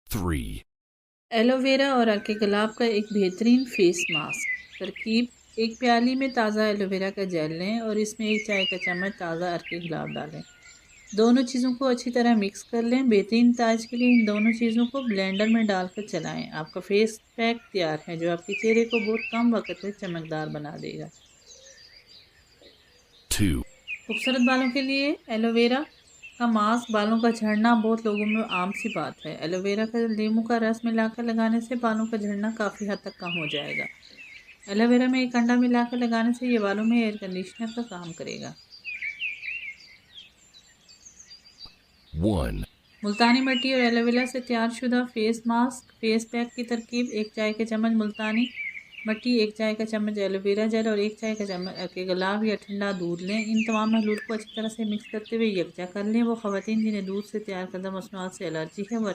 3, aloe vera और अर्के गुलाब का एक बेहतरीन फेस मास्क। तरकीब: एक प्याली में ताज़ा एलोवेरा का जेल लें और इसमें एक चाय का चम्मच ताज़ा अर्के गुलाब डालें। दोनों चीज़ों को अच्छी तरह मिक्स कर लें। बेहतरीन ताज के लिए इन दोनों चीज़ों को ब्लेंडर में डालकर चलाएं। आपका फेस पैक तैयार है जो आपके चेहरे को बहुत कम वक्त में चमकदार बना देगा। 2, खूबसूरत बालों के लिए एलोवेरा का मास्क। बालों का झड़ना बहुत लोगों में आम सी बात है। एलोवेरा का नींबू का रस मिलाकर लगाने से बालों का झड़ना काफ़ी हद तक कम हो जाएगा। एलोवेरा में एक अंडा मिलाकर लगाने से ये बालों में एयर कंडीशनर का काम करेगा। 1, मुल्तानी मिट्टी और एलोवेरा से तैयारशुदा फेस मास्क फेस पैक की तरकीब: एक चाय का चम्मच मुल्तानी मिट्टी, एक चाय का चम्मच एलोवेरा जेल और एक चाय का चम्मच के गुलाब या ठंडा दूध लें। इन तमाम महलूल को अच्छी तरह से मिक्स करते हुए यकजा कर लें। वो ख़वातीन जिन्हें दूध से तैयार करदा मसनूआत से एलर्जी है वो